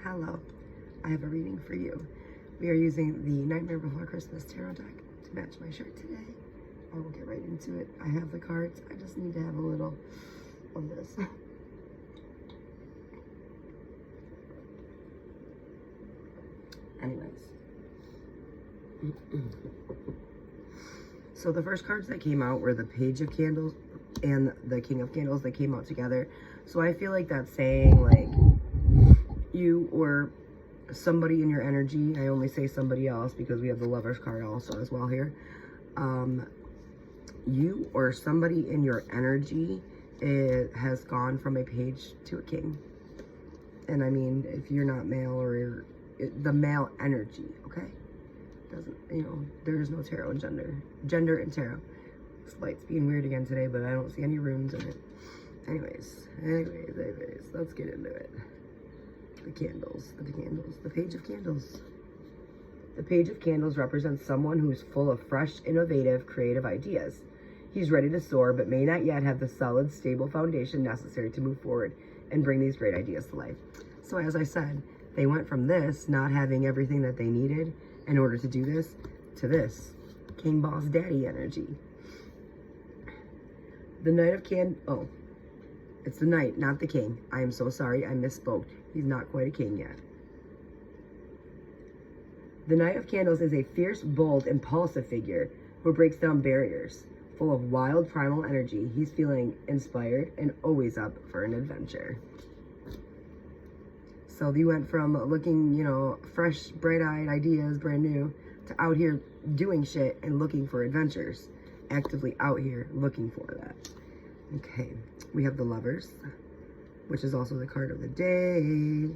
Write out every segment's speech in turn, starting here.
Hello, I have a reading for you. We are using the Nightmare Before Christmas tarot deck to match my shirt today. I will get right into it. I have the cards. I just need to have a little of this. Anyways. So the first cards that came out were the Page of Candles and the King of Candles that came out together. So I feel like that's saying, like, you or somebody in your energy, I only say somebody else because we have the Lovers card also as well here. You or somebody in your energy has gone from a page to a king. And I mean, if you're not male or the male energy, okay? Doesn't, you know, there is no tarot and gender. Gender and tarot. This light's being weird again today, but I don't see any runes in it. Anyways, let's get into it. The candles, the Page of Candles. The Page of Candles represents someone who's full of fresh, innovative, creative ideas. He's ready to soar, but may not yet have the solid, stable foundation necessary to move forward and bring these great ideas to life. So as I said, they went from this, not having everything that they needed in order to do this, to this. King Boss Daddy energy. The Knight of it's the Knight, not the King. I am so sorry, I misspoke. He's not quite a king yet. The Knight of Candles is a fierce, bold, impulsive figure who breaks down barriers. Full of wild, primal energy, he's feeling inspired and always up for an adventure. So you went from looking, you know, fresh, bright-eyed ideas, brand new, to out here doing shit and looking for adventures. Actively out here looking for that. Okay, we have the Lovers, which is also the card of the day.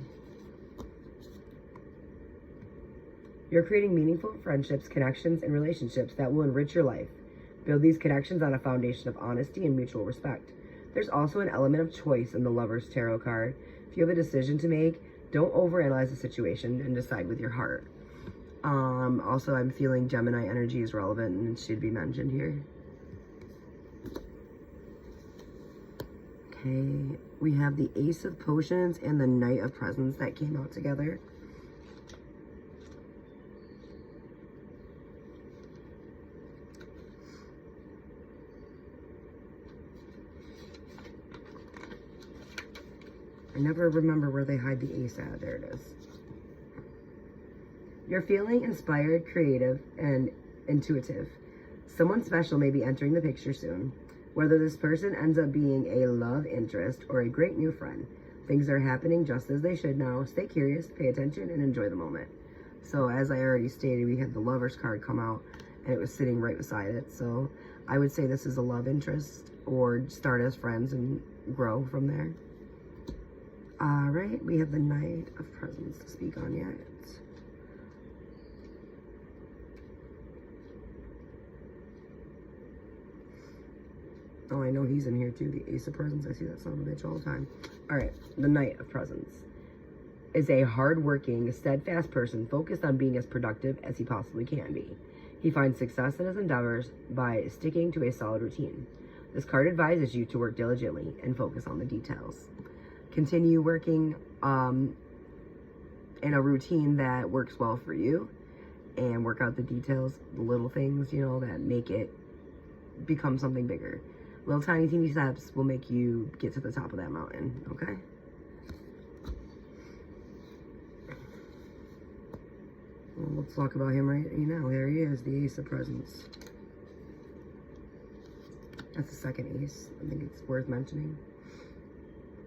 You're creating meaningful friendships, connections, and relationships that will enrich your life. Build these connections on a foundation of honesty and mutual respect. There's also an element of choice in the Lovers tarot card. If you have a decision to make, don't overanalyze the situation and decide with your heart. Also, I'm feeling Gemini energy is relevant and should be mentioned here. Okay, we have the Ace of Potions and the Knight of Presents that came out together. I never remember where they hide the ace at. There it is. You're feeling inspired, creative, and intuitive. Someone special may be entering the picture soon. Whether this person ends up being a love interest or a great new friend, things are happening just as they should now. Stay curious, pay attention, and enjoy the moment. So as I already stated, we had the Lovers card come out, and it was sitting right beside it. So I would say this is a love interest, or start as friends and grow from there. All right, we have the Knight of Presents to speak on yet. Oh, I know he's in here too, the Ace of Presents. I see that son of a bitch all the time. All right, the Knight of Presents is a hard-working, steadfast person focused on being as productive as he possibly can be. He finds success in his endeavors by sticking to a solid routine. This card advises you to work diligently and focus on the details. Continue working in a routine that works well for you and work out the details, the little things, you know, that make it become something bigger. Little tiny, teeny steps will make you get to the top of that mountain, okay? Well, let's talk about him right now. There he is, the Ace of Presents. That's the second ace. I think it's worth mentioning.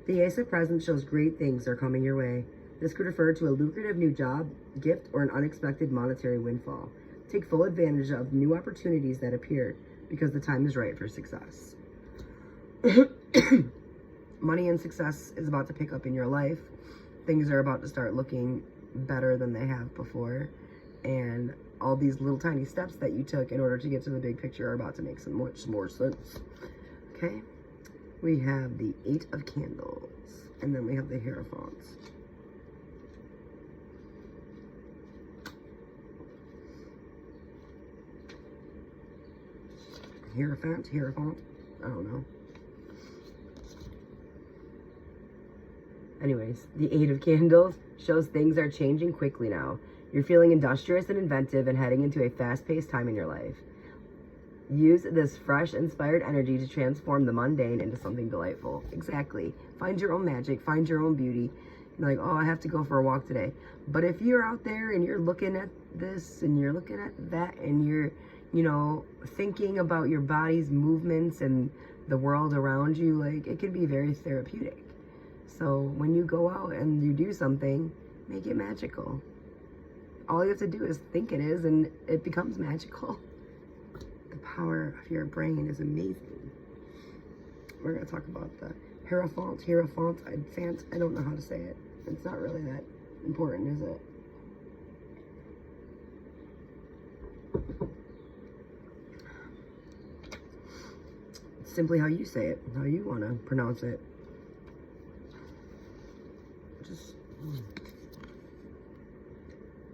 The Ace of Presents shows great things are coming your way. This could refer to a lucrative new job, gift, or an unexpected monetary windfall. Take full advantage of new opportunities that appear because the time is right for success. Money and success is about to pick up in your life. Things are about to start looking better than they have before. And all these little tiny steps that you took in order to get to the big picture are about to make much more sense. Okay? We have the Eight of Candles, and then we have the Hierophant. Hierophant, I don't know. Anyways, the Eight of Candles shows things are changing quickly now. You're feeling industrious and inventive and heading into a fast-paced time in your life. Use this fresh, inspired energy to transform the mundane into something delightful. Exactly. Find your own magic. Find your own beauty. You're like, oh, I have to go for a walk today. But if you're out there and you're looking at this and you're looking at that and you're, thinking about your body's movements and the world around you, like, it can be very therapeutic. So when you go out and you do something, make it magical. All you have to do is think it is, and it becomes magical. The power of your brain is amazing. We're going to talk about the Hierophant. I don't know how to say it. It's not really that important, is it? It's simply how you say it, how you want to pronounce it.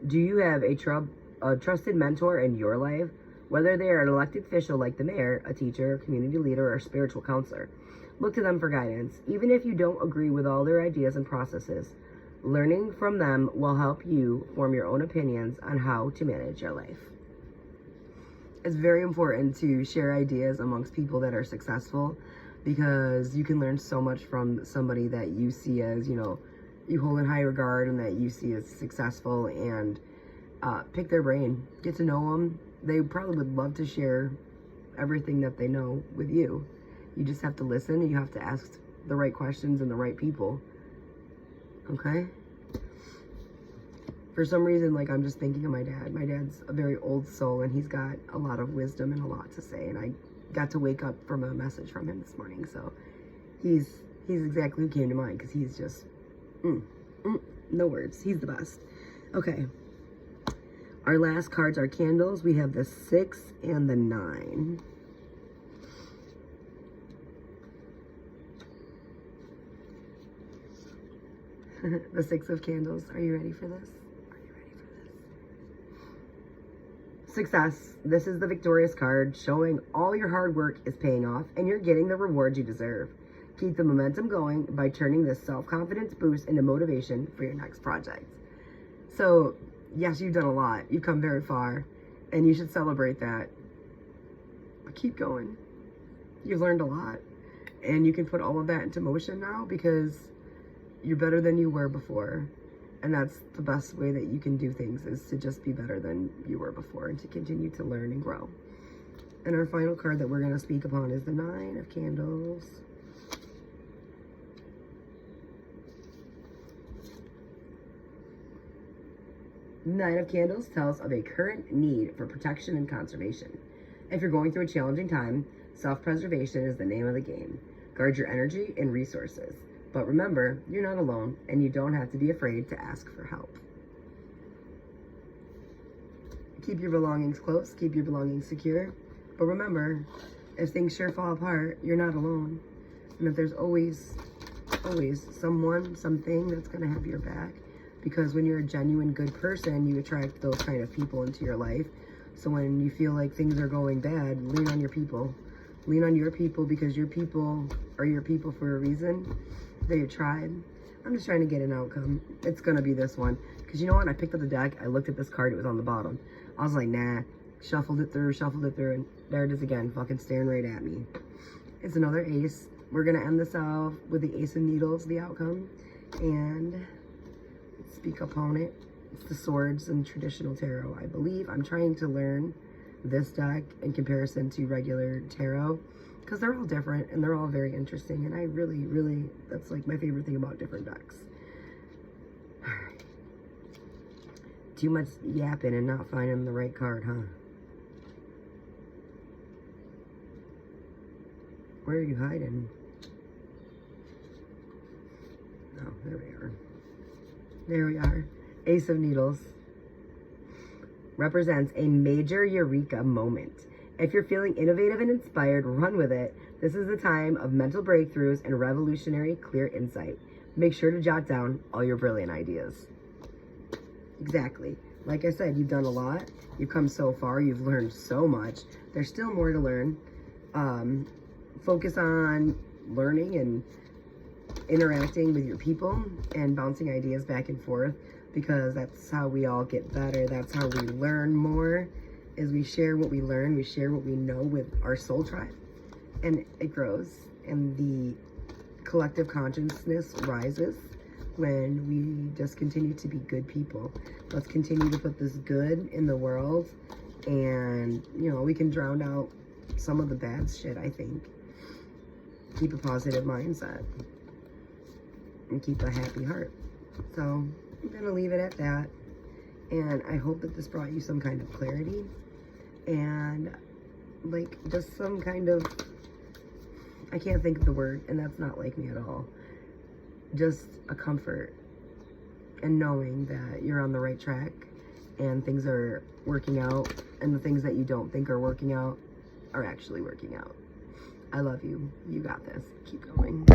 Do you have a trusted mentor in your life? Whether they are an elected official like the mayor, a teacher, a community leader, or a spiritual counselor. Look to them for guidance. Even if you don't agree with all their ideas and processes, learning from them will help you form your own opinions on how to manage your life. It's very important to share ideas amongst people that are successful, because you can learn so much from somebody that you see as, you hold in high regard and that you see as successful, and pick their brain, get to know them. They probably would love to share everything that they know with you. You just have to listen, and you have to ask the right questions and the right people. Okay? For some reason, like, I'm just thinking of my dad. My dad's a very old soul, and he's got a lot of wisdom and a lot to say. And I got to wake up from a message from him this morning. So he's exactly who came to mind, because he's just, no words. He's the best. Okay. Our last cards are candles. We have the 6 and the 9. The 6 of candles. Are you ready for this? Success. This is the victorious card, showing all your hard work is paying off and you're getting the rewards you deserve. Keep the momentum going by turning this self-confidence boost into motivation for your next project. So, yes, you've done a lot. You've come very far, and you should celebrate that. But keep going. You've learned a lot, and you can put all of that into motion now, because you're better than you were before. And that's the best way that you can do things, is to just be better than you were before and to continue to learn and grow. And our final card that we're going to speak upon is the 9 of Candles. Nine of Candles tells of a current need for protection and conservation. If you're going through a challenging time, self-preservation is the name of the game. Guard your energy and resources. But remember, you're not alone, and you don't have to be afraid to ask for help. Keep your belongings close, keep your belongings secure. But remember, if things sure fall apart, you're not alone. And that there's always someone, something that's going to have your back. Because when you're a genuine good person, you attract those kind of people into your life. So when you feel like things are going bad, lean on your people. Lean on your people, because your people are your people for a reason. They're your tribe. I'm just trying to get an outcome. It's going to be this one. Because you know what? I picked up the deck. I looked at this card. It was on the bottom. I was like, nah. Shuffled it through. And there it is again. Fucking staring right at me. It's another ace. We're going to end this off with the Ace of Needles, the outcome. And speak upon it. It's the Swords and traditional tarot, I believe. I'm trying to learn this deck in comparison to regular tarot, because they're all different and they're all very interesting, and I really, that's like my favorite thing about different decks. Alright. Too much yapping and not finding the right card, huh? Where are you hiding? Oh, there we are. There we are. Ace of Needles represents a major eureka moment. If you're feeling innovative and inspired, run with it. This is the time of mental breakthroughs and revolutionary clear insight. Make sure to jot down all your brilliant ideas. Exactly. Like I said, you've done a lot. You've come so far. You've learned so much. There's still more to learn. Focus on learning interacting with your people and bouncing ideas back and forth, because that's how we all get better. That's how we learn more, is we share what we learn, we share what we know with our soul tribe, and it grows, and the collective consciousness rises when we just continue to be good people. Let's continue to put this good in the world, and you know, we can drown out some of the bad shit, I think. Keep a positive mindset and keep a happy heart. So I'm gonna leave it at that, and I hope that this brought you some kind of clarity and like just some kind of, I can't think of the word, and that's not like me at all, just a comfort and knowing that you're on the right track and things are working out, and the things that you don't think are working out are actually working out. I love you. You got this. Keep going.